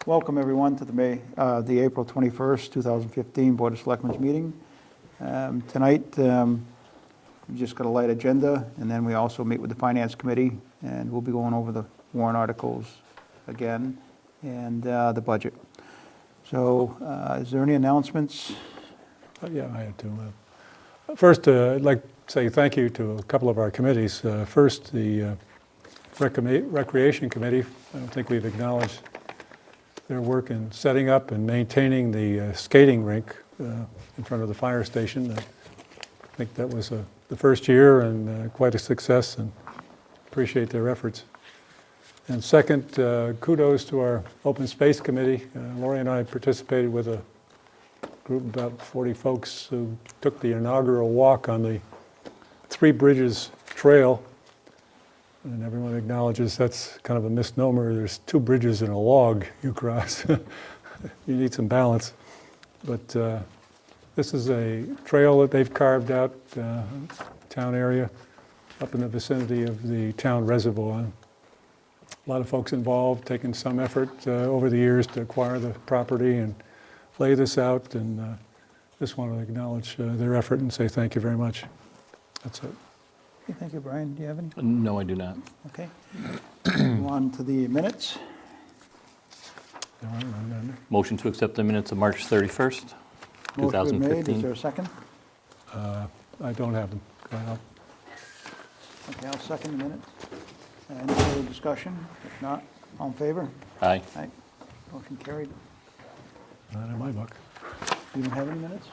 Welcome, everyone, to the April 21st, 2015 Board of Selectmen's meeting. Tonight, we just got a light agenda, and then we also meet with the Finance Committee, and we'll be going over the warrant articles again, and the budget. So, is there any announcements? Yeah, I had two. First, I'd like to say thank you to a couple of our committees. First, the Recreation Committee. I don't think we've acknowledged their work in setting up and maintaining the skating rink in front of the fire station. I think that was the first year and quite a success, and appreciate their efforts. And second, kudos to our Open Space Committee. Lori and I participated with a group of about 40 folks who took the inaugural walk on the Three Bridges Trail. And everyone acknowledges that's kind of a misnomer. There's two bridges and a log you cross. You need some balance. But this is a trail that they've carved out, town area, up in the vicinity of the town reservoir. A lot of folks involved, taking some effort over the years to acquire the property and lay this out. And just want to acknowledge their effort and say thank you very much. That's it. Okay, thank you, Brian. Do you have any? No, I do not. Okay. Move on to the minutes. Motion to accept the minutes of March 31st, Motion been made. Is 2015. there a second? I don't have them. Go ahead. Okay, I'll second the minutes. Any further discussion? If not, all in favor? Aye. Aye. Motion carried. Not in my book. You don't have any minutes?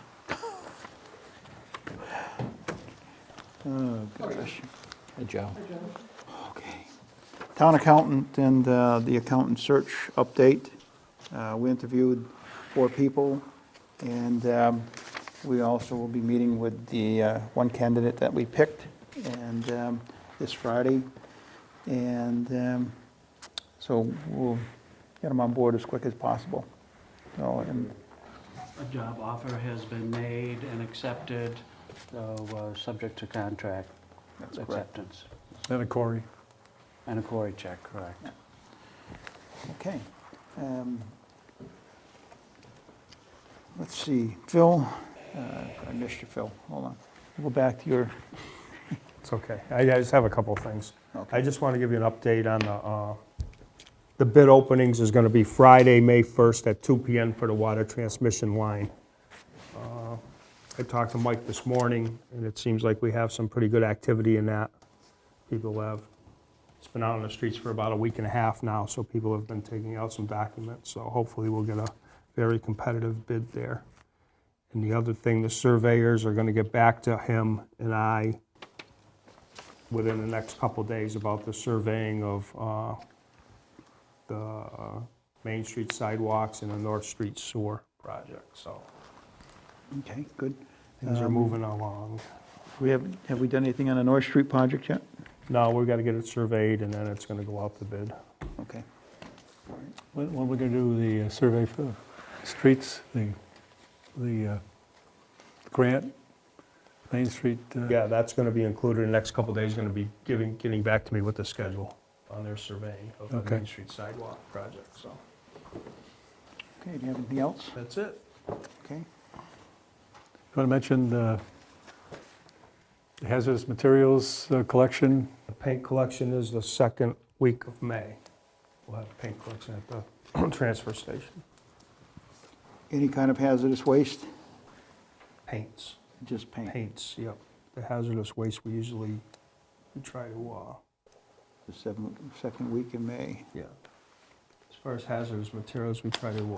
Oh, gosh. Hey, Joe. Okay. Town accountant and the accountant search update. We interviewed 4 people, and we also will be meeting with the one candidate that we picked, and this Friday. And so we'll get them on board as quick as possible. So, and A job offer has been made and accepted, so subject to contract That's correct. acceptance. And a Corey. And a Cory check, correct. Okay. Let's see, Phil, I missed you, Phil. Hold on. We'll go back to your, It's okay. I just have a couple of things. okay. I just want to give you an update on the bid openings is going to be Friday, May 1st at 2 p.m. for the water transmission line. I talked to Mike this morning, and it seems like we have some pretty good activity in that. It's been out on the streets for about a week and a half now, so people have been taking out some documents. So hopefully we'll get a very competitive bid there. And the other thing, the surveyors are going to get back to him and I within the next couple of days about the surveying of the Main Street sidewalks and the North Street sewer project. So Okay, good. things are moving along. Have we done anything on the North Street project yet? No, we've got to get it surveyed, and then it's going to go out to bid. Okay. When are we going to do the survey for the streets, the grant, Main Street? Yeah, that's going to be included in the next couple of days, going to be getting back to me with the schedule on their surveying of the Okay. Main Street sidewalk project, so. Okay, do you have anything else? That's it. Okay. You want to mention the hazardous materials collection? The paint collection is the second week of May. We'll have a paint collection at the transfer station. Any kind of hazardous waste? Paints. Just paint? Paints, yep. The hazardous waste, we try to, The second week in May. yeah. As far as hazardous materials, we try to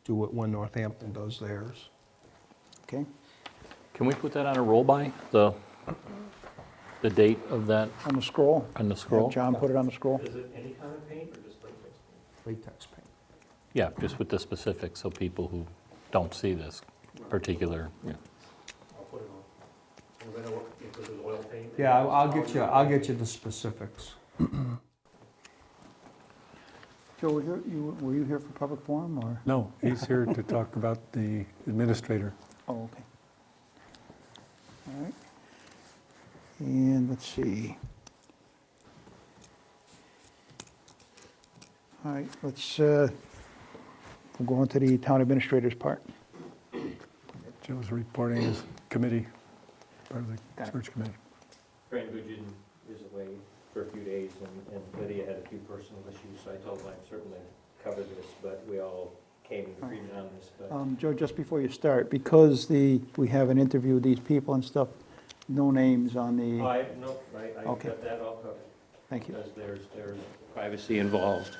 do it when Northampton does theirs. Okay. Can we put that on a roll by, the date of that On the scroll? on the scroll? Have John put it on the scroll? Is it any kind of paint or just latex? Latex paint. Yeah, just with the specifics, so people who don't see this particular, yeah. I'll put it on. And then if there's oil paint. Yeah, I'll get you the specifics. Joe, were you here for public forum, or? No, he's here to talk about the administrator. Oh, okay. All right. And let's see. All right, let's We'll go on to the town administrator's part. Joe's reporting his committee, part of the Got it. search committee. Fran Guggen is away for a few days, and Lydia had a few personal issues, so I told them I'd certainly cover this, but we all came in agreement on this, but. Joe, just before you start, because we haven't interviewed these people and stuff, no names on Oh, the, no, I Okay. got that all covered. thank you. Because there's privacy involved.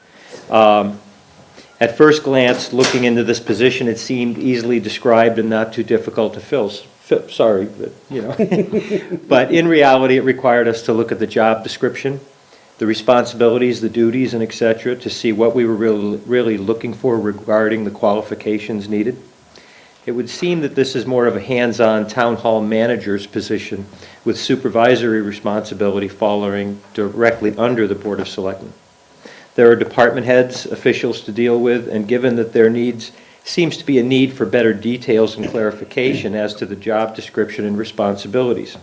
At first glance, looking into this position, it seemed easily described and not too difficult to fill. Sorry, but, you know. But in reality, it required us to look at the job description, the responsibilities, the duties, and et cetera, to see what we were really looking for regarding the qualifications needed. It would seem that this is more of a hands-on town hall manager's position with supervisory responsibility following directly under the Board of Selectmen. There are department heads, officials to deal with, and given that there seems to be a need for better details and clarification as to the job description and responsibilities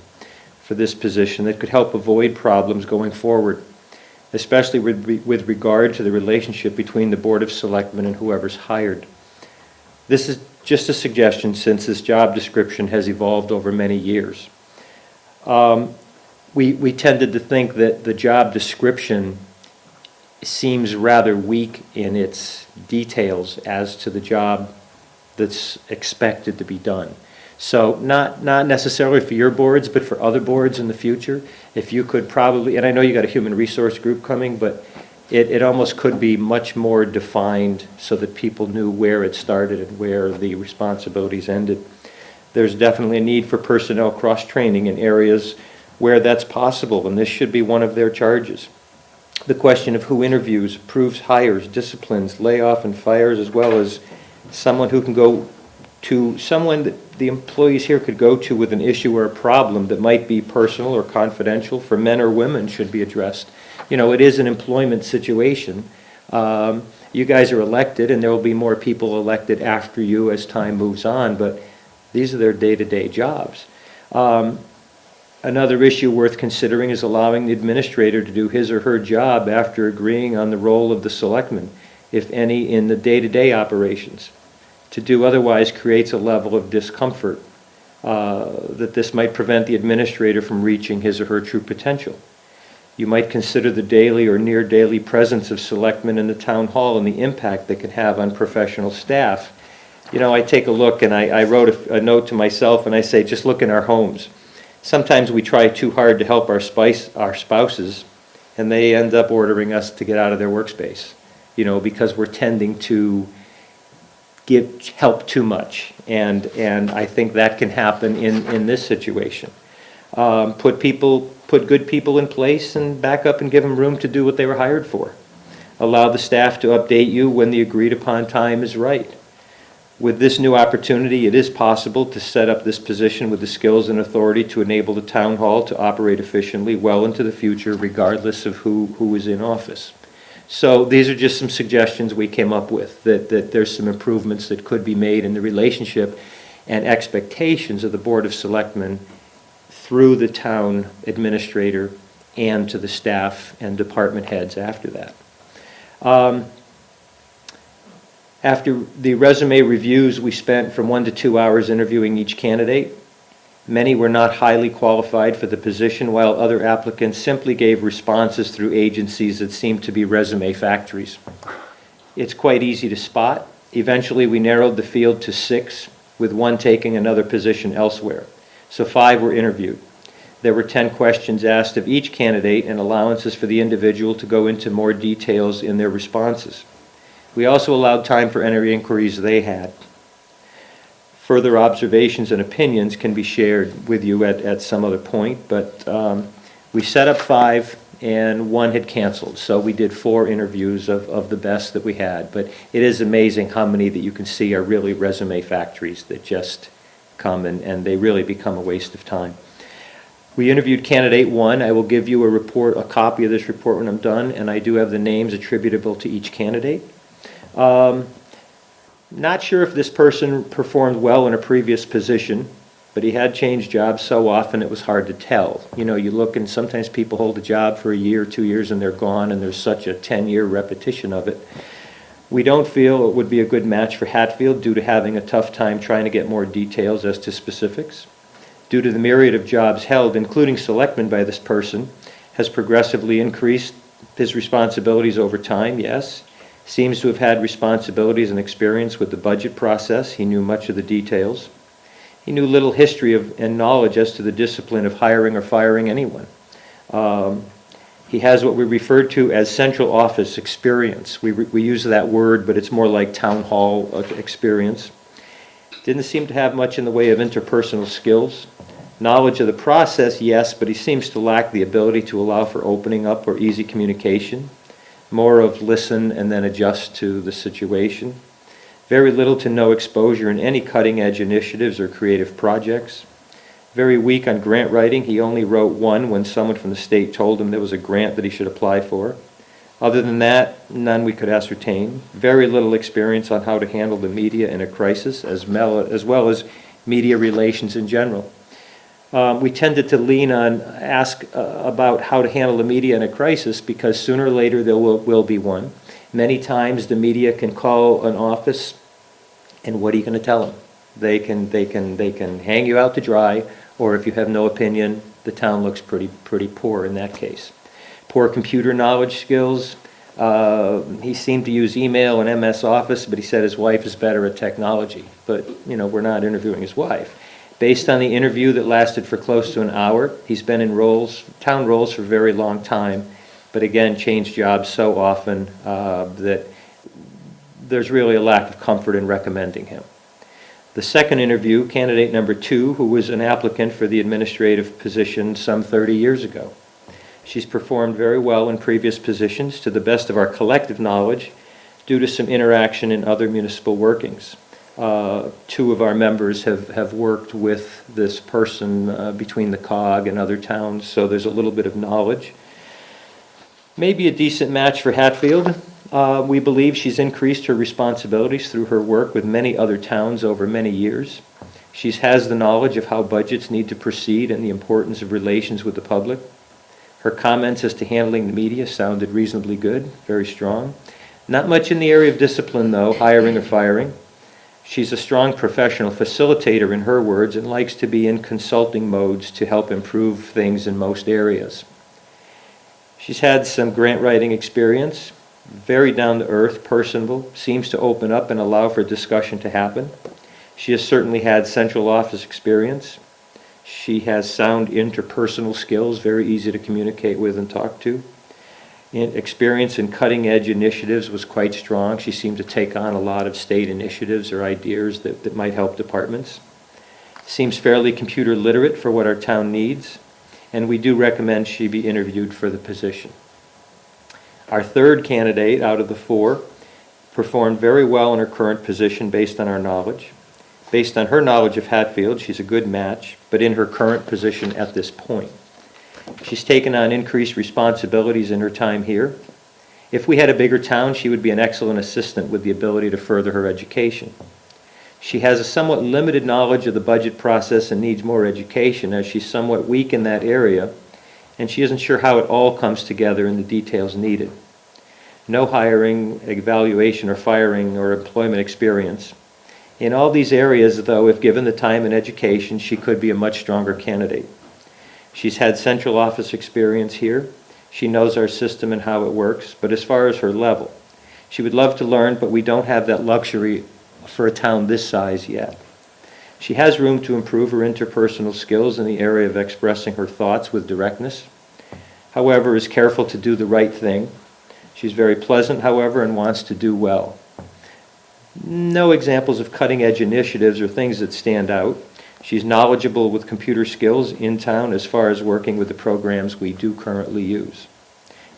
for this position that could help avoid problems going forward, especially with regard to the relationship between the Board of Selectmen and whoever's hired. This is just a suggestion since this job description has evolved over many years. We tended to think that the job description seems rather weak in its details as to the job that's expected to be done. So not necessarily for your boards, but for other boards in the future, if you could probably, and I know you got a human resource group coming, but it almost could be much more defined so that people knew where it started and where the responsibilities ended. There's definitely a need for personnel cross-training in areas where that's possible, and this should be one of their charges. The question of who interviews, approves hires, disciplines, layoff and fires, as well as someone who can go to, someone that the employees here could go to with an issue or a problem that might be personal or confidential for men or women should be addressed. You know, it is an employment situation. You guys are elected, and there will be more people elected after you as time moves on, but these are their day-to-day jobs. Another issue worth considering is allowing the administrator to do his or her job after agreeing on the role of the selectman, if any, in the day-to-day operations. To do otherwise creates a level of discomfort that this might prevent the administrator from reaching his or her true potential. You might consider the daily or near daily presence of selectmen in the town hall and the impact they can have on professional staff. You know, I take a look and I wrote a note to myself and I say, just look in our homes. Sometimes we try too hard to help our spouses, and they end up ordering us to get out of their workspace, you know, because we're tending to give help too much. And I think that can happen in this situation. Put good people in place and back up and give them room to do what they were hired for. Allow the staff to update you when the agreed upon time is right. With this new opportunity, it is possible to set up this position with the skills and authority to enable the town hall to operate efficiently well into the future, regardless of who is in office. So these are just some suggestions we came up with, that there's some improvements that could be made in the relationship and expectations of the Board of Selectmen through the town administrator and to the staff and department heads after that. After the resume reviews, we spent from 1 to 2 hours interviewing each candidate. Many were not highly qualified for the position, while other applicants simply gave responses through agencies that seemed to be resume factories. It's quite easy to spot. Eventually, we narrowed the field to 6, with 1 taking another position elsewhere. So 5 were interviewed. There were 10 questions asked of each candidate and allowances for the individual to go into more details in their responses. We also allowed time for any inquiries they had. Further observations and opinions can be shared with you at some other point, but we set up 5 and 1 had canceled. So we did 4 interviews of the best that we had. But it is amazing how many that you can see are really resume factories that just come and they really become a waste of time. We interviewed candidate 1. I will give you a copy of this report when I'm done, and I do have the names attributable to each candidate. Not sure if this person performed well in a previous position, but he had changed jobs so often it was hard to tell. You know, you look and sometimes people hold a job for a year, 2 years, and they're gone, and there's such a 10-year repetition of it. We don't feel it would be a good match for Hatfield due to having a tough time trying to get more details as to specifics. Due to the myriad of jobs held, including selectmen by this person, has progressively increased his responsibilities over time, yes. Seems to have had responsibilities and experience with the budget process. He knew much of the details. He knew little history and knowledge as to the discipline of hiring or firing anyone. He has what we refer to as central office experience. We use that word, but it's more like town hall experience. Didn't seem to have much in the way of interpersonal skills. Knowledge of the process, yes, but he seems to lack the ability to allow for opening up or easy communication. More of listen and then adjust to the situation. Very little to no exposure in any cutting-edge initiatives or creative projects. Very weak on grant writing. He only wrote one when someone from the state told him there was a grant that he should apply for. Other than that, none we could ascertain. Very little experience on how to handle the media in a crisis, as well as media relations in general. We tended to lean on, ask about how to handle the media in a crisis because sooner or later there will be one. Many times the media can call an office, and what are you going to tell them? They can hang you out to dry, or if you have no opinion, the town looks pretty poor in that case. Poor computer knowledge skills. He seemed to use email and MS Office, but he said his wife is better at technology. But, you know, we're not interviewing his wife. Based on the interview that lasted for close to an hour, he's been in town roles for a very long time, but again, changed jobs so often that there's really a lack of comfort in recommending him. The second interview, candidate number 2, who was an applicant for the administrative position some 30 years ago. She's performed very well in previous positions to the best of our collective knowledge due to some interaction in other municipal workings. 2 of our members have worked with this person between the COG and other towns, so there's a little bit of knowledge. Maybe a decent match for Hatfield. We believe she's increased her responsibilities through her work with many other towns over many years. She has the knowledge of how budgets need to proceed and the importance of relations with the public. Her comments as to handling the media sounded reasonably good, very strong. Not much in the area of discipline, though, hiring or firing. She's a strong professional facilitator, in her words, and likes to be in consulting modes to help improve things in most areas. She's had some grant writing experience, very down-to-earth, personable, seems to open up and allow for discussion to happen. She has certainly had central office experience. She has sound interpersonal skills, very easy to communicate with and talk to. Experience in cutting-edge initiatives was quite strong. She seemed to take on a lot of state initiatives or ideas that might help departments. Seems fairly computer literate for what our town needs, and we do recommend she be interviewed for the position. Our third candidate out of the 4 performed very well in her current position based on our knowledge. Based on her knowledge of Hatfield, she's a good match, but in her current position at this point. She's taken on increased responsibilities in her time here. If we had a bigger town, she would be an excellent assistant with the ability to further her education. She has a somewhat limited knowledge of the budget process and needs more education, as she's somewhat weak in that area, and she isn't sure how it all comes together and the details needed. No hiring, evaluation, or firing or employment experience. In all these areas, though, if given the time and education, she could be a much stronger candidate. She's had central office experience here. She knows our system and how it works, but as far as her level, she would love to learn, but we don't have that luxury for a town this size yet. She has room to improve her interpersonal skills in the area of expressing her thoughts with directness. However, is careful to do the right thing. She's very pleasant, however, and wants to do well. No examples of cutting-edge initiatives or things that stand out. She's knowledgeable with computer skills in town as far as working with the programs we do currently use.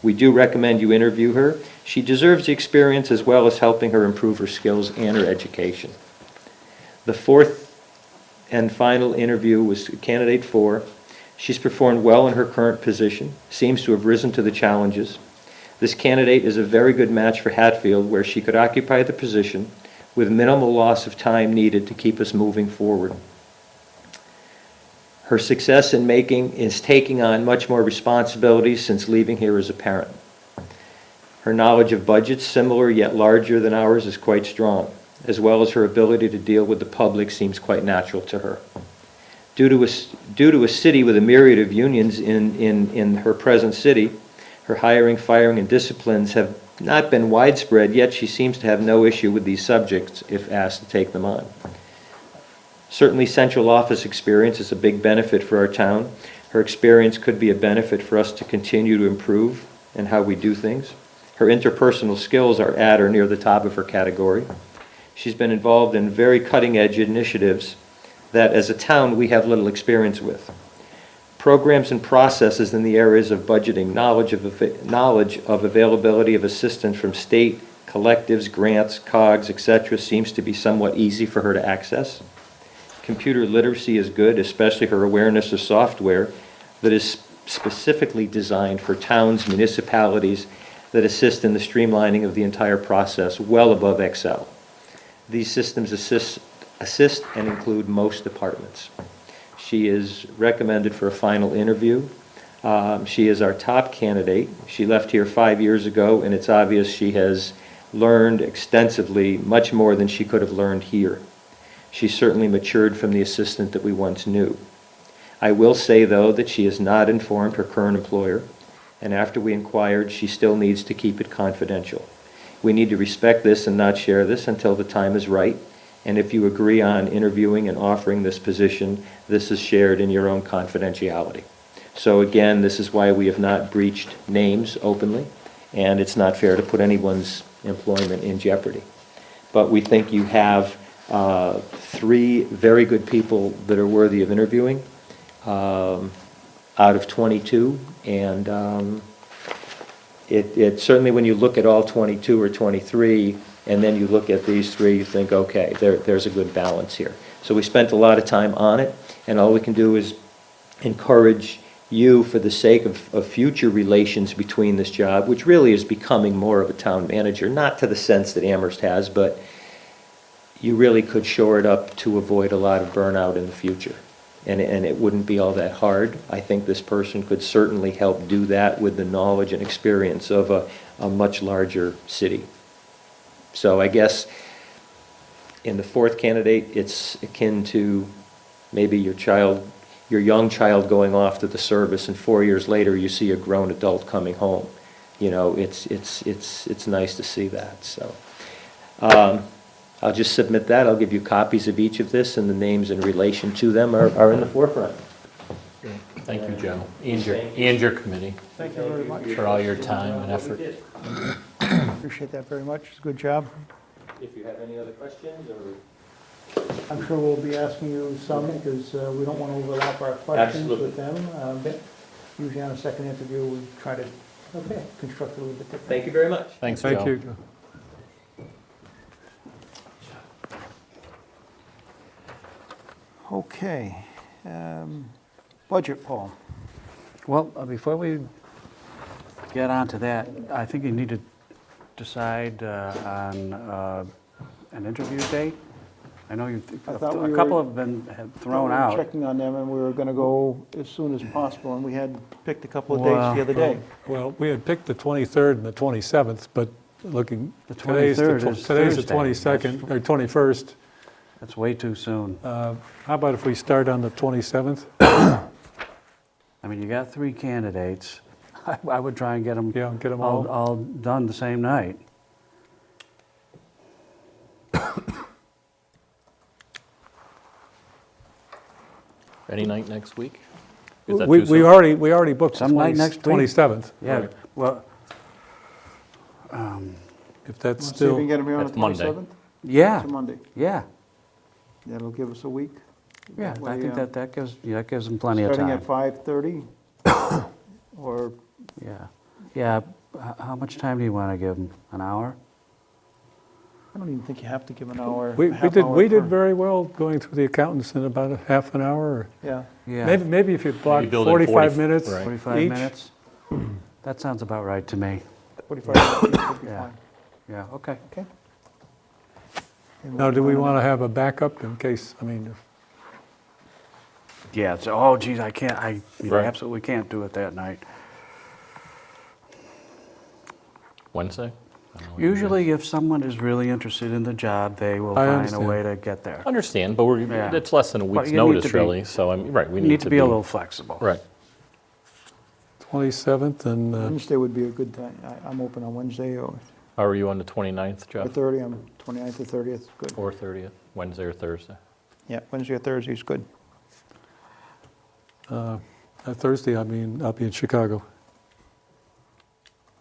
We do recommend you interview her. She deserves the experience as well as helping her improve her skills and her education. The 4th and final interview was candidate 4. She's performed well in her current position, seems to have risen to the challenges. This candidate is a very good match for Hatfield, where she could occupy the position with minimal loss of time needed to keep us moving forward. Her success is taking on much more responsibilities since leaving here as a parent. Her knowledge of budgets, similar yet larger than ours, is quite strong, as well as her ability to deal with the public seems quite natural to her. Due to a city with a myriad of unions in her present city, her hiring, firing, and disciplines have not been widespread, yet she seems to have no issue with these subjects if asked to take them on. Certainly, central office experience is a big benefit for our town. Her experience could be a benefit for us to continue to improve in how we do things. Her interpersonal skills are at or near the top of her category. She's been involved in very cutting-edge initiatives that, as a town, we have little experience with. Programs and processes in the areas of budgeting, knowledge of availability of assistance from state, collectives, grants, COGS, etc. seems to be somewhat easy for her to access. Computer literacy is good, especially her awareness of software that is specifically designed for towns, municipalities that assist in the streamlining of the entire process, well above Excel. These systems assist and include most departments. She is recommended for a final interview. She is our top candidate. She left here 5 years ago, and it's obvious she has learned extensively, much more than she could have learned here. She certainly matured from the assistant that we once knew. I will say, though, that she has not informed her current employer, and after we inquired, she still needs to keep it confidential. We need to respect this and not share this until the time is right. And if you agree on interviewing and offering this position, this is shared in your own confidentiality. So again, this is why we have not breached names openly, and it's not fair to put anyone's employment in jeopardy. But we think you have 3 very good people that are worthy of interviewing out of 22, and it certainly, when you look at all 22 or 23, and then you look at these 3, you think, okay, there's a good balance here. So we spent a lot of time on it, and all we can do is encourage you, for the sake of future relations between this job, which really is becoming more of a town manager, not to the sense that Amherst has, but you really could shore it up to avoid a lot of burnout in the future. And it wouldn't be all that hard. I think this person could certainly help do that with the knowledge and experience of a much larger city. So I guess in the 4th candidate, it's akin to maybe your young child going off to the service, and 4 years later you see a grown adult coming home. You know, it's nice to see that. So I'll just submit that. I'll give you copies of each of this, and the names in relation to them are in the forefront. Thank you, Joe, and your committee. Thank you very much. For all your time and effort. Appreciate that very much. It's a good job. If you have any other questions, or... I'm sure we'll be asking you some, because we don't want to overlap our questions with them. But usually on a second interview, we try to construct a little bit different. Thank you very much. Thanks, Joe. Thank you. Okay. Budget, Paul. Well, before we get on to that, I think you need to decide on an interview date. I know I thought we a couple were- have been We thrown were out. checking on them, and we were going to go as soon as possible, and we had picked a couple of dates the other day. Well, we had picked the 23rd and the 27th, but looking, The today's 23rd the is today's the Thursday. 22nd, or 21st. That's way too soon. How about if we start on the 27th? I mean, you got 3 candidates. I would try and get them Yeah, get them all. all done the same night. Any night next week? Is that We too soon? already booked the Some night next week? 27th, Yeah, Right. well, if that's See if we still, can get them here on the That's Monday. 27th? yeah, It's a Monday. yeah, That'll give us a week. yeah. That I way, think that gives them plenty of Starting time. at 5:30, or Yeah, yeah. How much time do you want to give them? An hour? I don't even think you have to give an hour. we half did, hour we did per- very well going through the accountants in about a half an hour, or Yeah, Yeah. maybe if you block Maybe build in 45 40 minutes right. 45 each. minutes? That sounds about right to me. 45 minutes should be Yeah. fine. Yeah, okay. Okay. And Now, we'll do we plan want on to have a backup in case, I mean, Yeah, so, oh geez, I can't, I Right. absolutely can't do it that night. Wednesday? I don't know what you guys- Usually, if someone is really interested in the job, they will I find a understand. way to get there. Understand, but Yeah. it's less than a week's you need notice, to be- really, so, right, we You need to be a little flexible. Right. 27th and, Wednesday would be a good time. I'm open on Wednesday or How are you on the 29th, or Jeff? 30, I'm 29th or 30th, good. Or 30th, Wednesday or Thursday? Yeah, Wednesday or Thursday is good. Thursday, I'll be in Chicago.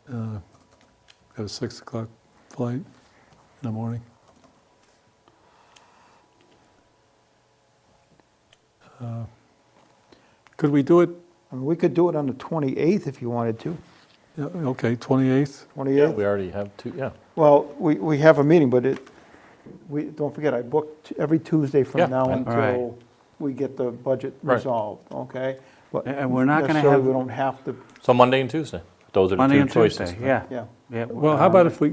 Got a 6 o'clock flight in the morning. Could we do it, I mean, we could do it on the 28th if you wanted to. yeah, okay, 28th? 28th? We already have two, yeah. Well, we have a meeting, but don't forget, I booked every Tuesday Yeah, from now I- until we get the budget Right. resolved, okay? But And we're not gonna necessarily have- we don't have to, So Monday and Tuesday, those are the Monday two and choices. Tuesday, yeah. yeah. Yeah, Well, how about if well,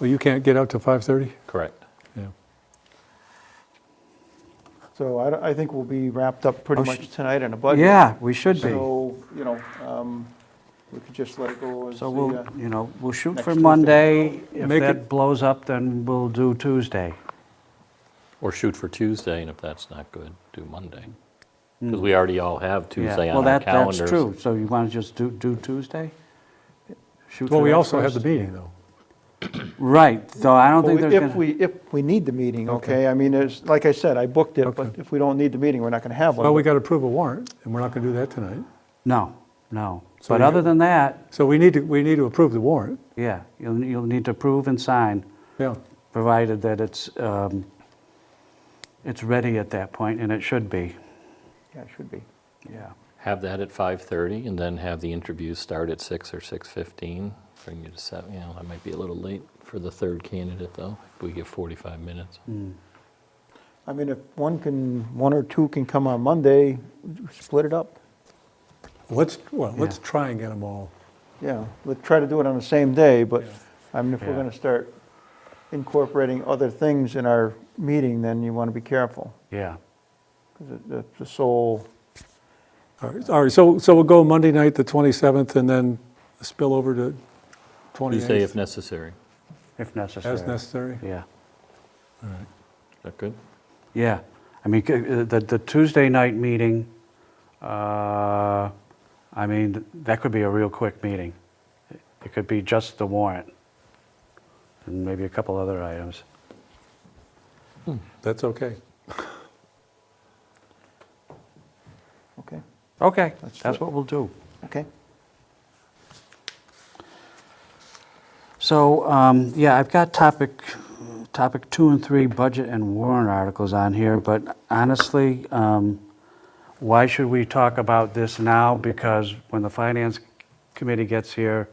you can't get out till 5:30? Correct. Yeah. So I think we'll be wrapped up pretty Oh, much tonight on the budget. Yeah, we should be. So, we could just let it go as So the, we'll shoot next for Tuesday. Monday. If Make that it- blows up, then we'll do Tuesday. Or shoot for Tuesday, and if that's not good, do Monday. Because we already all have Hmm. Yeah. Tuesday on Well, our that's calendars. true. So you want to just do Tuesday? Shoot Well, for we that also have first? the meeting, though. Right, so I don't Well, think there's if gonna, we need the meeting, okay? I mean, like I said, I booked it, but Okay. if we don't need the meeting, we're not going to have one. Well, we got to approve a warrant, and we're not going to do that tonight. no. So But you- other than that, So we need to approve the warrant. yeah, you'll need to approve and sign, Yeah. provided that it's ready at that point, and it should be, Yeah, it should be. yeah. Have that at 5:30, and then have the interviews start at 6 or 6:15. Bring you to 7, that might be a little late for the third candidate, though, if we give 45 minutes. I mean, if one or two can come on Monday, split it up. Let's Yeah. try and get them all. Yeah, let's try to do it on the same day, but, I mean, if we're Yeah. going to start incorporating other things in our meeting, then you want to be careful. Yeah, Because that's the sole, All right, so we'll go Monday night, the 27th, and then spill over to 28th. Tuesday if necessary. if necessary. As necessary? Yeah, Is that good? yeah. I mean, the Tuesday night meeting, I mean, that could be a real quick meeting. It could be just the warrant, and maybe a couple other items. That's okay. okay, Okay, Let's do that's it. what we'll do. okay. So, yeah, I've got topic 2 and 3, budget and warrant articles on here, but honestly, why should we talk about this now? Because when the finance committee gets here,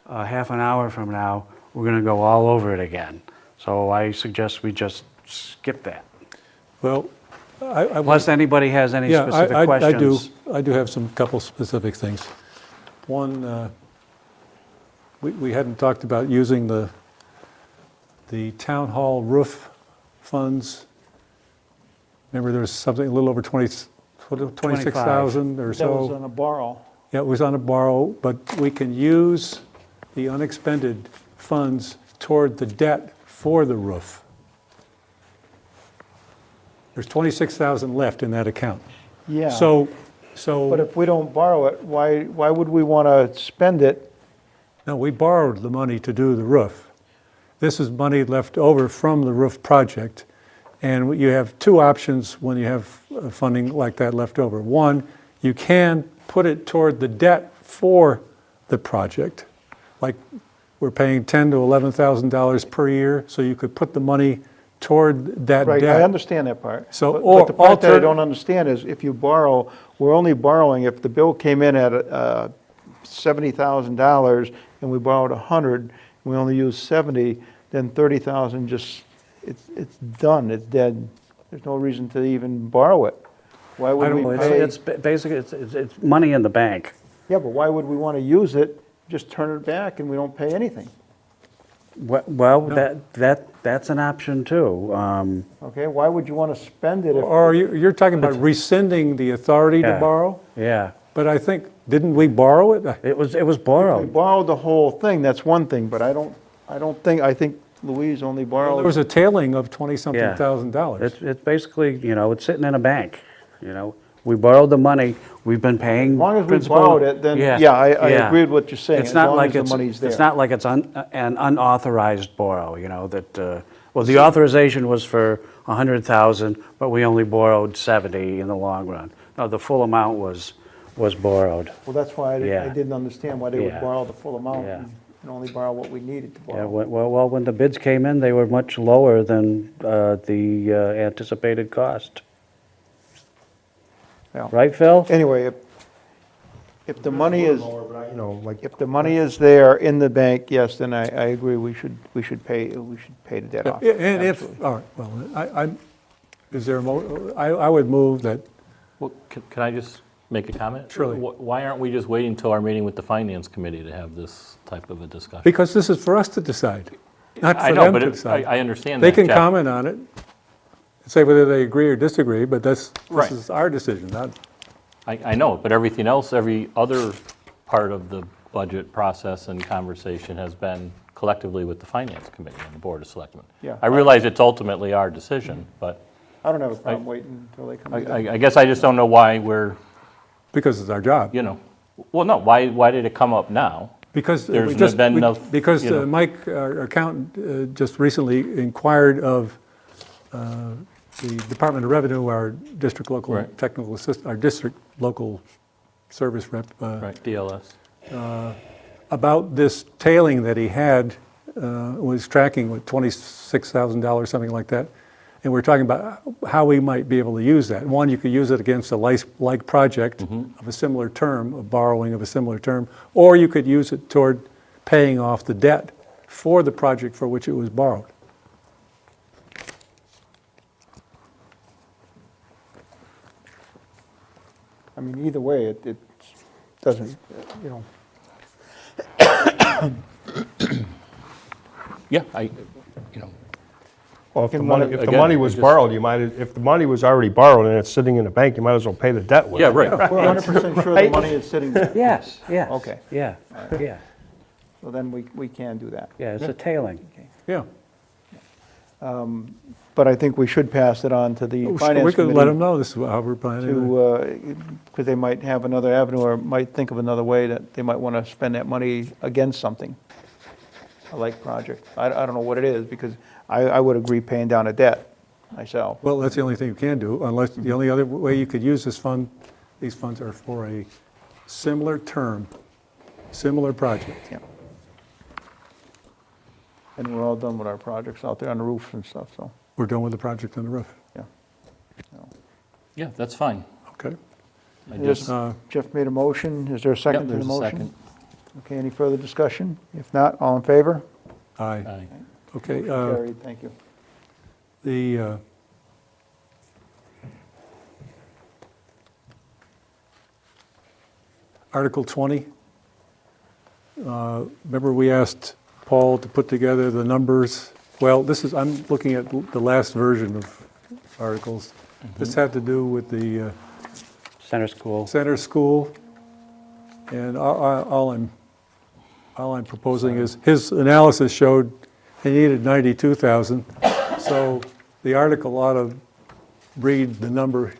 half an hour from now, we're gonna go all over it again. So I suggest we just skip that. Well, I Unless anybody has any Yeah, specific questions. I do have some couple specific things. One, we hadn't talked about using the town hall roof funds. Remember, there was something a little over 26,000 or That was so. on a borrow. Yeah, it was on a borrow, but we can use the unexpended funds toward the debt for the roof. There's 26,000 left in that account. Yeah. So, But if we don't borrow it, why would we want to spend it? no, we borrowed the money to do the roof. This is money left over from the roof project. And you have two options when you have funding like that left over. One, you can put it toward the debt for the project. Like we're paying $10,000 to $11,000 per year, so you could put the money toward that Right, debt. I understand that part. So, But or the part that I alter- don't understand is if you borrow, we're only borrowing, if the bill came in at $70,000 and we borrowed 100, and we only use 70, then 30,000 just, it's done, it's dead. There's no reason to even borrow it. Why would we Well, pay? it's basically, it's money in the bank. Yeah, but why would we want to use it, just turn it back and we don't pay anything? Well, that's an option too. Okay, why would you want to spend it if? Or you're talking about rescinding the authority to Yeah. borrow? Yeah, But I think, didn't we borrow it? It was We borrowed. borrowed the whole thing, that's one thing, but I think Louise only There borrowed. was a tailing of 20-something Yeah. thousand dollars. It's basically, it's sitting in a bank, We borrowed the money, we've been paying As long as we principal. borrowed it, then, yeah, I agree with what you're saying, It's as not long like as the it's, money's there. it's not like it's an unauthorized borrow, well, the authorization was for 100,000, but we only borrowed 70 in the long run. No, the full amount was borrowed. Well, that's why I Yeah. didn't understand why they would Yeah. borrow the full amount Yeah. and only borrow what we needed to Yeah, borrow. well, when the bids came in, they were much lower than the anticipated cost. Yeah. Right, Phil? Anyway, if the money is, Lower, but like, if the money is there in the bank, yes, then I agree, we should pay the debt off. And if, Absolutely. all right, well, is there I would move that, Well, can I just make a comment? Surely. Why aren't we just waiting till our meeting with the finance committee to have this type of a discussion? because this is for us to decide, not I for know, them but to decide. I understand They that, can Jeff. comment on it, say whether they agree or disagree, but this Right. is our decision, not, I know, but everything else, every other part of the budget process and conversation has been collectively with the finance committee and the board of selectmen. Yeah. I realize it's ultimately our decision, but I don't have a problem waiting until they come. to that. I guess I just don't know why we're, because it's our job. well, no, why did it come up now? Because There's we just, been we- no- because you know. Mike, our accountant, just recently inquired of the Department of Revenue, our district local Right. technical assist, our district local service rep, Right, DLS. about this tailing that he had, was tracking with $26,000, something like that. And we're talking about how we might be able to use that. One, you could use it against a like project of a similar term, of borrowing of a similar term, or you could use it toward paying off the debt for the project for which it was borrowed. I mean, either way, it doesn't, you know, Yeah, well, if the Can money, one- if the again, money I was just- borrowed, if the money was already borrowed and it's sitting in the bank, you might as well pay the debt with it. yeah, right. we're 100% sure the Right. money is sitting there. Yes, yes. Okay. Yeah, yeah, So then we can do that. yeah, it's a tailing. Yeah. But I think we should pass it on to the We finance could let them committee know this is how we're planning. to, because they might have another avenue or might think of another way that they might want to spend that money against something, a like project. I don't know what it is, because I would agree paying down a debt myself. Well, that's the only thing you can do, unless, the only other way you could use this fund, these funds are for a similar term, similar project. Yeah. And we're all done with our projects out there on the roofs and stuff, so, We're done with the project on the roof. yeah. Yeah, that's fine. Okay. I just, Jeff made a motion, is there a yep, second to the there's a motion? second. Okay, any further discussion? If not, all in favor? Aye. Aye. Okay, Carried, thank you. the, Article 20, remember we asked Paul to put together the numbers? Well, I'm looking at the last version of articles. This had to do with the Center school. center school, and all I'm proposing is, his analysis showed he needed 92,000, so the article ought to read the number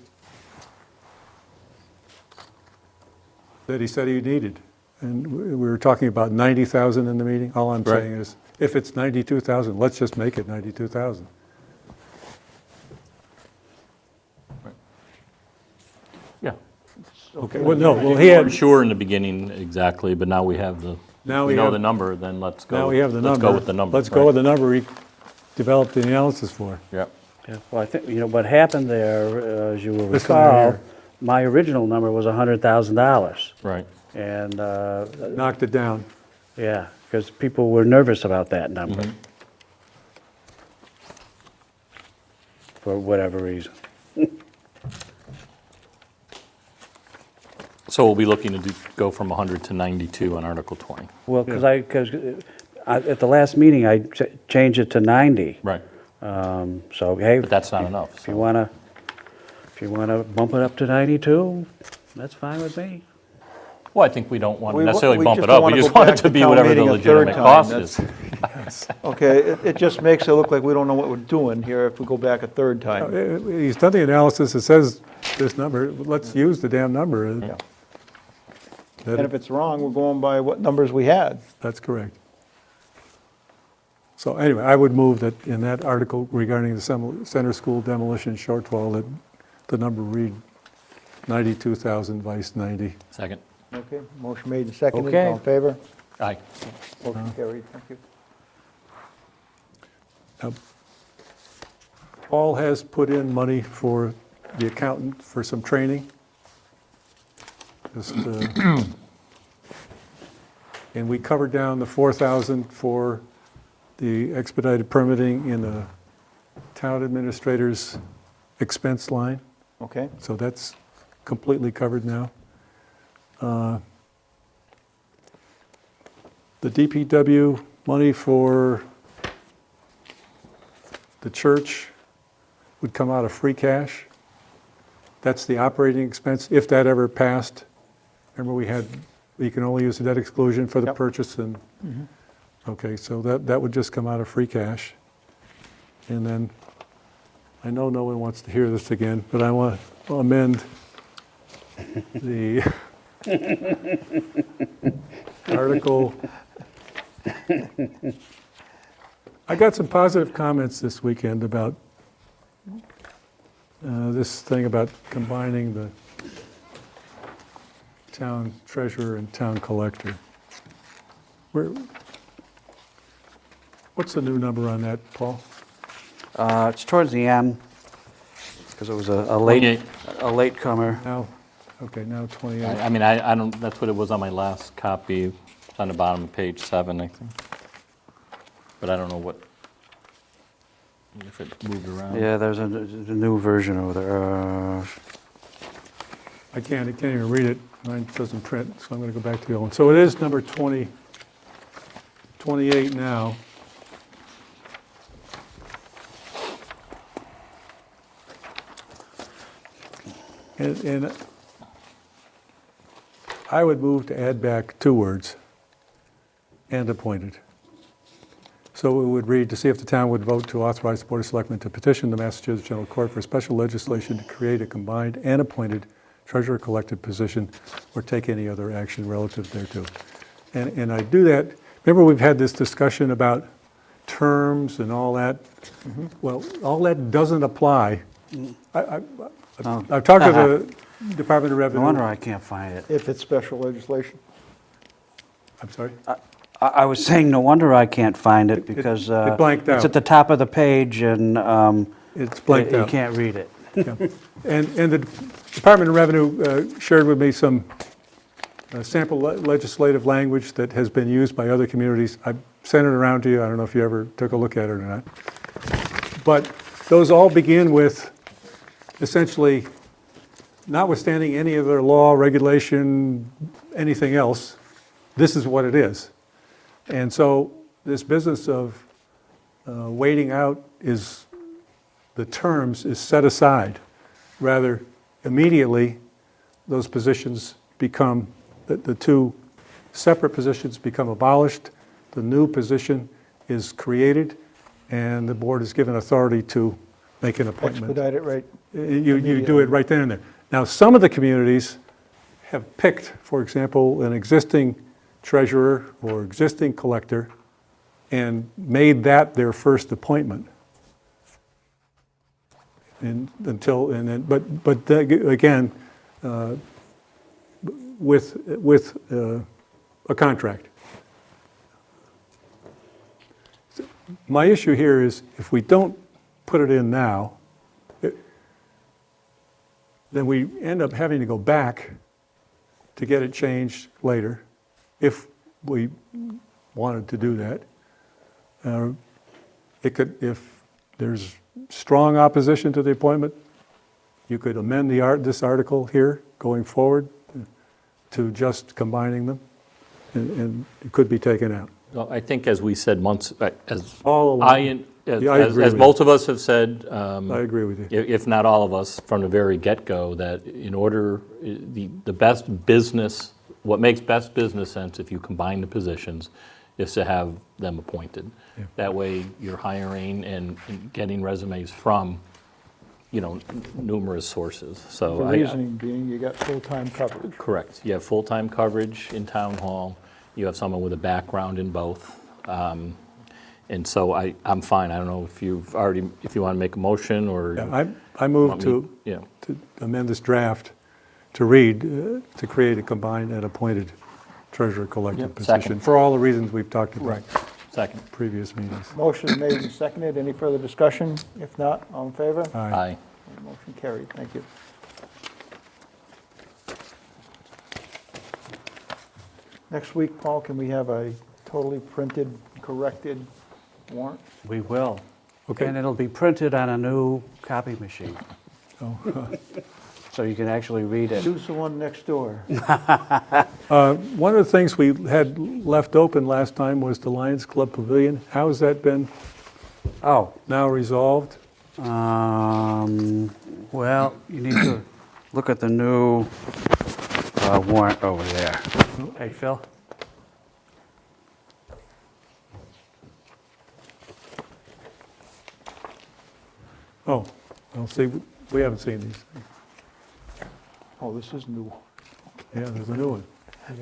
that he said he needed. And we were talking about 90,000 in the meeting. All I'm Right. saying is, if it's 92,000, let's just make it 92,000. Yeah. Okay, well, no, well, he We weren't had, sure in the beginning exactly, but now we have the, Now we we know have- the number, then let's go. now we have the number. Let's go with the number. Let's go with the number he developed the analysis for. Yep. Yeah, well, I think, what happened there, as you will This one recall, here. my original number was $100,000. Right. And, Knocked it down. yeah, because people were nervous about that number. For whatever reason. So we'll be looking to go from 100 to 92 on Article 20. Well, because at the last meeting, I changed it to 90. Right. So, hey, But that's not enough. if you wanna bump it up to 92, that's fine with me. Well, I think we don't want to We wa- necessarily we bump just it don't up, we wanna just go want it back to to be town whatever the meeting a third legitimate time, cost that's- is. Okay, it just makes it look like we don't know what we're doing here if we go back a third time. He's done the analysis, it says this number, let's use the damn number. Yeah. That- And if it's wrong, we're going by what numbers we had. That's correct. So anyway, I would move that in that article regarding the center school demolition shortfall, that the number read 92,000 vice 90. Second. Okay, motion made and seconded, Okay. all in favor? Aye. Motion carried, thank you. Now, Paul has put in money for the accountant for some training. Just, and we covered down the 4,000 for the expedited permitting in the town administrator's expense line. Okay, So that's completely covered now. The DPW money for the church would come out of free cash. That's the operating expense, if that ever passed. Remember, you can only use the debt exclusion for the Yep. purchase and, okay, so that would just come out of free cash. And then, I know no one wants to hear this again, but I want to amend the article. I got some positive comments this weekend about this thing about combining the town treasurer and town collector. What's the new number on that, Paul? It's towards the end, because it was a 28. latecomer. Now, okay, now 28. I mean, I don't, that's what it was on my last copy, it's on the bottom of page 7, I think. But I don't know what, if it moved around. Yeah, there's a new version over there. I can't even read it. Mine doesn't print, so I'm going to go back to the old one. So it is number 28 now. And I would move to add back 2 words, "and appointed." So it would read, to see if the town would vote to authorize the Board of Selectmen to petition the Massachusetts General Court for special legislation to create a combined and appointed treasurer-collected position or take any other action relative thereto. And I do that, remember we've had this discussion about terms and all that? Well, all that doesn't apply. I've talked to the Department of No Revenue. wonder I can't find it. if it's special legislation. I'm sorry? I was saying, no wonder I can't find it, because it blanked it's out. at the top of the page, and It's blanked you out. can't read it. Yeah. And the Department of Revenue shared with me some sample legislative language that has been used by other communities. I sent it around to you. I don't know if you ever took a look at it or not. But those all begin with essentially, notwithstanding any other law, regulation, anything else, this is what it is. And so this business of waiting out the terms is set aside. Rather, immediately, those positions become, the 2 separate positions become abolished, the new position is created, and the board is given authority to make an appointment. Expedite it right. You do it right then and there. Now, some of the communities have picked, for example, an existing treasurer or existing collector and made that their first appointment. Again, with a contract. My issue here is if we don't put it in now, then we end up having to go back to get it changed later, if we wanted to do that. If there's strong opposition to the appointment, you could amend this article here going forward to just combining them, and it could be taken out. Well, I think as we said months, as All along. Yeah, I agree as with most of us have said, I agree with you. if not all of us, from the very get-go, that in order, the best business what makes best business sense if you combine the positions is to have them appointed. That way you're hiring and getting resumes from, numerous sources. So The I- reasoning being you got full-time coverage. Correct. You have full-time coverage in town hall. You have someone with a background in both. And so I'm fine. I don't know if you want to make a motion or. Yeah, I move want me- to Yeah, to amend this draft to read, to create a combined and appointed treasurer-collector Yep, position, second. for all the reasons we've talked about right. Second. in previous meetings. Motion made and seconded. Any further discussion? If not, all in favor? Aye. Motion carried. Thank you. Next week, Paul, can we have a totally printed, corrected warrant? We will. Okay. And it'll be printed on a new copy machine, Oh, so you can actually read it. Use the one next door. One of the things we had left open last time was the Lions Club Pavilion. How has that been Oh, now resolved? well, you need to look at the new warrant over there. Hey, Phil? Oh, well, see, we haven't seen these. Oh, this is new. Yeah, there's a new one.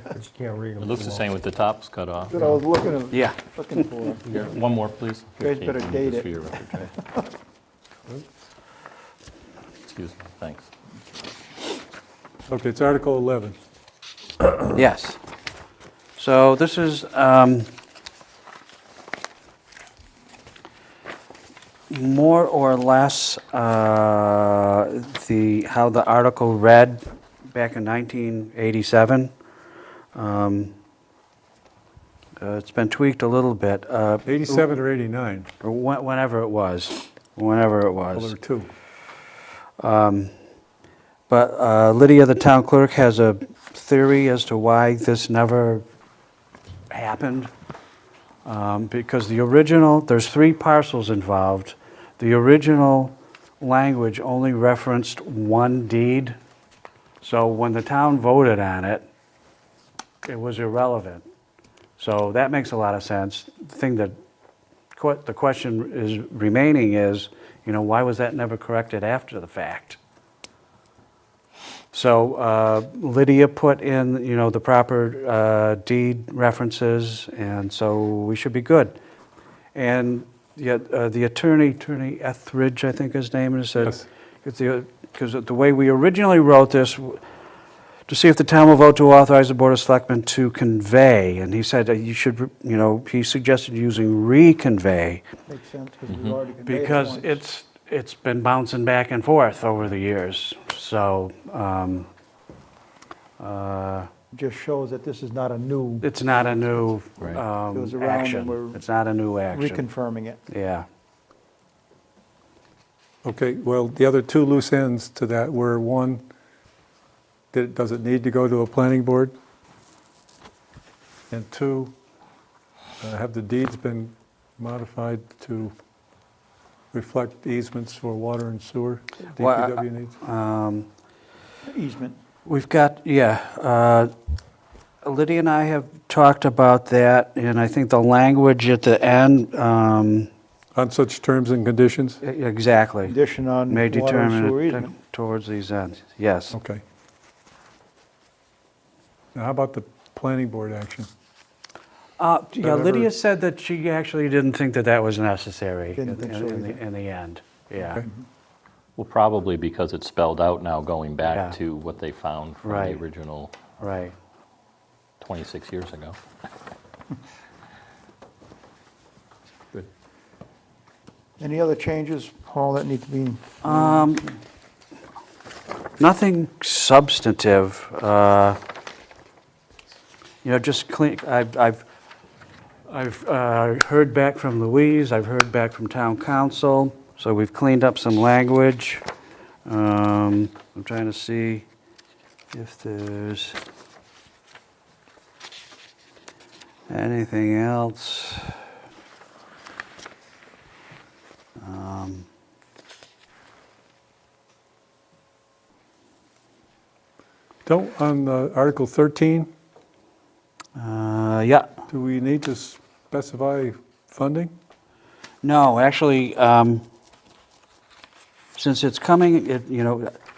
But you can't read them. It looks the same with the tops cut off. Good, I was looking Yeah. for. Here, one more, please. You guys Here, better Kate, date just it. for your record, Jay. Excuse me, thanks. Okay, it's Article 11. Yes. So this is more or less how the article read back in 1987. It's been tweaked a little bit. 87 or 89? Or whenever it was. Whenever it Well, was. there are two. But Lydia, the town clerk, has a theory as to why this never happened. Because the original, there's 3 parcels involved. The original language only referenced one deed. So when the town voted on it, it was irrelevant. So that makes a lot of sense. The thing that, the question is remaining is, why was that never corrected after the fact? So Lydia put in, the proper deed references, and so we should be good. And yet the attorney Etheridge, I think his name is, said, Yes. because the way we originally wrote this, to see if the town will vote to authorize the Board of Selectmen to convey, and he said that you should, he suggested using reconvey, Makes sense, because we've already conveyed it because once. it's been bouncing back and forth over the years. So Just shows that this is not a new, it's not a new Right. It was around and action. we're It's not a new action. reconfirming it. Yeah. Okay, well, the other 2 loose ends to that were, one, does it need to go to a planning board? And 2, have the deeds been modified to reflect easements for water and sewer? Well, DPW needs? Easement. We've got, Lydia and I have talked about that, and I think the language at the end, On such terms and conditions? exactly, Condition on may water and sewer determine easement. it towards these ends, yes. Okay. Now, how about the planning board action? Yeah, Whatever. Lydia said that she actually didn't think that that was necessary Didn't think so either. in the end, yeah. Okay. Well, probably because it's spelled out now, going Yeah. back to what they found from the Right. original Right. 26 years ago. Good. Any other changes, Paul, that need to be? Nothing substantive, just clean, I've heard back from Louise, I've heard back from town council, so we've cleaned up some language. I'm trying to see if there's anything else. Don't, on Article 13, Yeah. Do we need to specify funding? No, actually, since it's coming,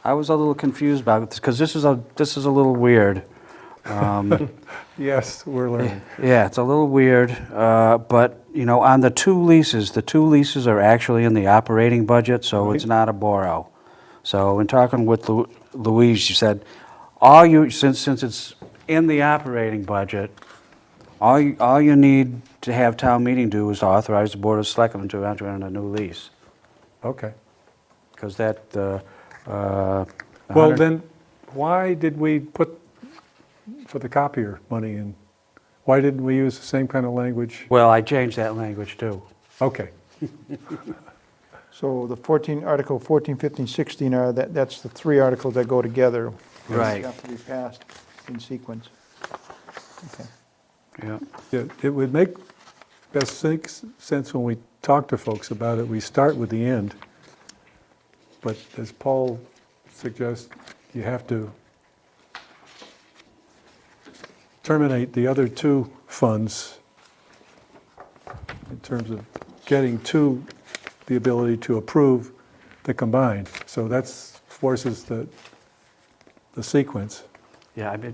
I was a little confused about it, because this is a little weird. Yes, we're learning. Yeah, it's a little weird, but, on the two leases are actually in the operating budget, so it's not a borrow. So in talking with Louise, she said, since it's in the operating budget, all you need to have town meeting do is to authorize the Board of Selectmen to enter in a new lease. Okay. Because that, Well, then, why did we put for the copier money in? Why didn't we use the same kind of language? well, I changed that language too. Okay, So the Article 14, 15, 16 that's the three articles that go together. Right. Have to be passed in sequence. Okay. Yeah. yeah, it would make best sense when we talk to folks about it, we start with the end. But as Paul suggests, you have to terminate the other two funds in terms of getting to the ability to approve the combined. So that forces the sequence. Yeah, I mean,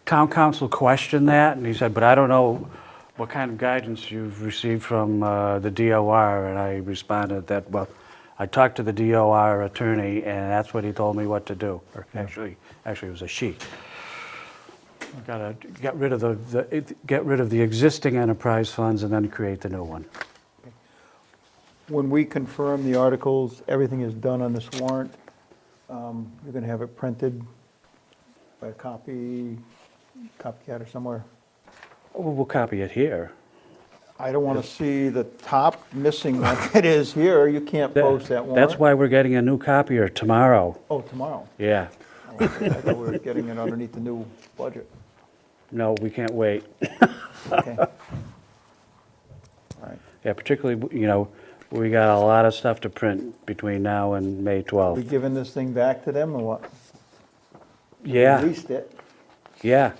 town council questioned that, and he said, but I don't know what kind of guidance you've received from the DOR, and I responded that, well, I talked to the DOR attorney, and that's what he told me what to do. Or actually, it was a she. Got to get rid of the existing enterprise funds and then create the new one. When we confirm the articles, everything is done on this warrant. You're going to have it printed by a copycat or somewhere. We'll copy it here. I don't want to see the top missing like it is here. You can't post that warrant. That's why we're getting a new copier tomorrow. Oh, tomorrow. Yeah. Oh, okay. I thought we were getting it underneath the new budget. No, we can't wait. Okay. All right. Yeah, particularly, we got a lot of stuff to print between now and May We 12th. giving this thing back to them or what? Yeah, Leased it. yeah.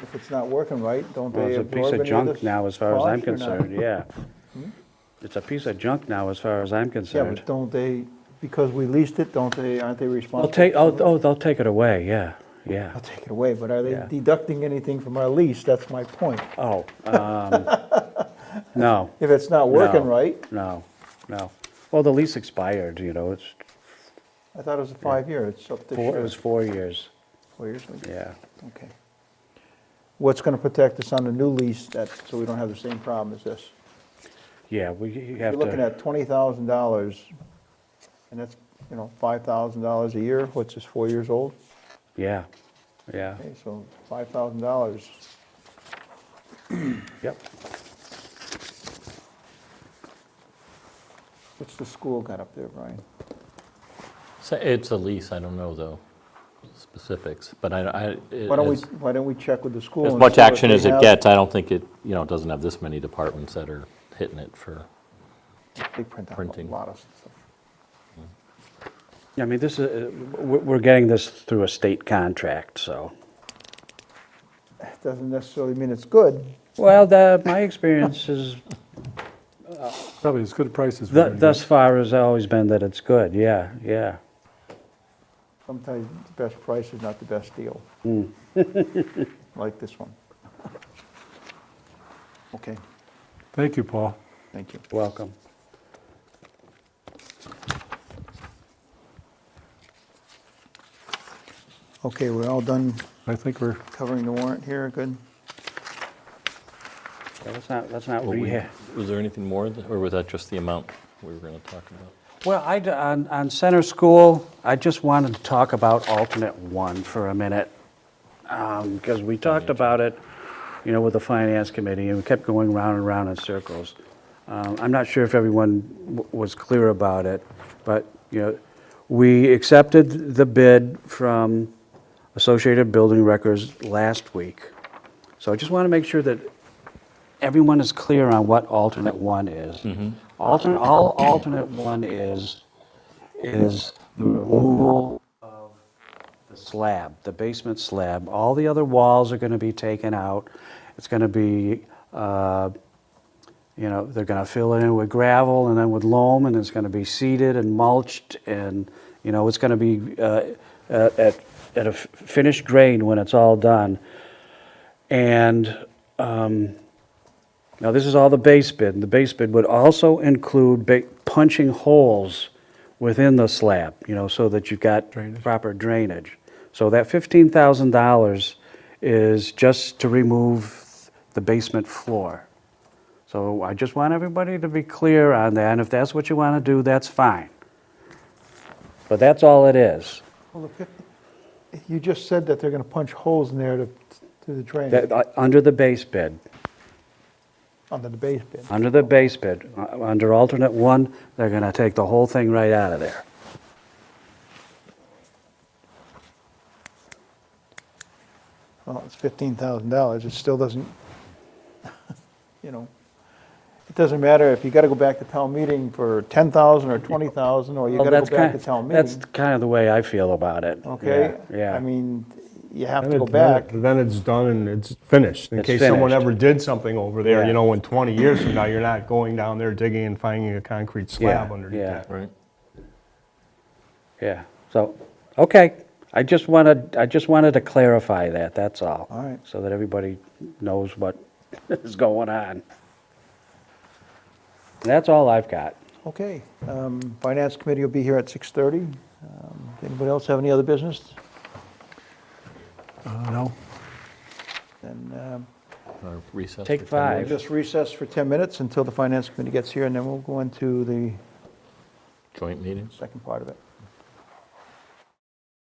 If it's not working right, don't Well, they it's a piece absorb of any of junk this now, as far as I'm cost or not? concerned, yeah. It's a piece of junk now, as far as I'm Yeah, concerned. but don't they, because we leased it, aren't they They'll responsible? they'll take it away, yeah. I'll take it away, but are they Yeah. deducting anything from our lease? That's my point. Oh, no, If it's not working No. right, no. Well, the lease expired, it's, I thought it was a 5-year, it's up this it year. was 4 years, 4 years? yeah. Okay. What's gonna protect us on the new lease so we don't have the same problem as this? Yeah, you You're have looking to, at $20,000, and that's, $5,000 a year, what's this, 4 years old? yeah. Okay, so $5,000. Yep. What's the school got up there, Brian? So it's a lease, I don't know, though, specifics, but Why don't we check with the school? as and much see what action they as it have? gets, I don't think it doesn't have this many departments that are hitting it for, They print out a printing. lot of stuff. I mean, this is, we're getting this through a state contract, so. It doesn't necessarily mean it's good. Well, my experience is, Probably as good a price as we're going to thus get. far has always been that it's good, yeah. Sometimes the best price is not the best deal. Like this one. Okay, Thank you, Paul. thank you. Welcome. Okay, we're all done I think we're, covering the warrant here, good? Yeah, let's not Well, rehash. was there anything more, or was that just the amount we were going to talk about? Well, on Center School, I just wanted to talk about alternate one for a minute, because we talked about it, with the Finance Committee, and we kept going round and round in circles. I'm not sure if everyone was clear about it, but, we accepted the bid from Associated Building Records last week. So I just want to make sure that everyone is clear on what alternate one is. All alternate one is the removal of slab, the basement slab. All the other walls are gonna be taken out. It's gonna be, you know, they're gonna fill it in with gravel and then with loam, and it's gonna be seeded and mulched, and, you know, it's gonna be at a finished grade when it's all done. And now this is all the base bid. The base bid would also include punching holes within the slab, you know, so that you've got Drainage. proper drainage. So that $15,000 is just to remove the basement floor. So I just want everybody to be clear on that, and if that's what you want to do, that's fine. But that's all it is. Well, you just said that they're gonna punch holes in there to the drain, Under the base bid. under the base bid. Under the base bid, under alternate one, they're gonna take the whole thing right out of there. Well, it's $15,000, it still doesn't, you know, it doesn't matter if you gotta go back to town meeting for 10,000 or 20,000, or you Well, gotta that's go back to kind, town that's meeting, kind of the way I feel about it. okay? Yeah. I mean, you have Then to go it- back. Then it's done and it's finished. In It's case someone finished. ever did something over there, Yeah. you know, in 20 years from now, you're not going down there digging and finding a concrete slab Yeah, underneath yeah. that. Right. Yeah, so, okay, I just wanted to clarify that, that's all. All right. So that everybody knows what is going on. That's all I've got. Okay, Finance Committee will be here at 6:30. Anybody else have any other business? No? Then Or recess Take for 10 five. we'll minutes. just recess for 10 minutes until the Finance Committee gets here, and then we'll go into the Joint meetings. second part of it.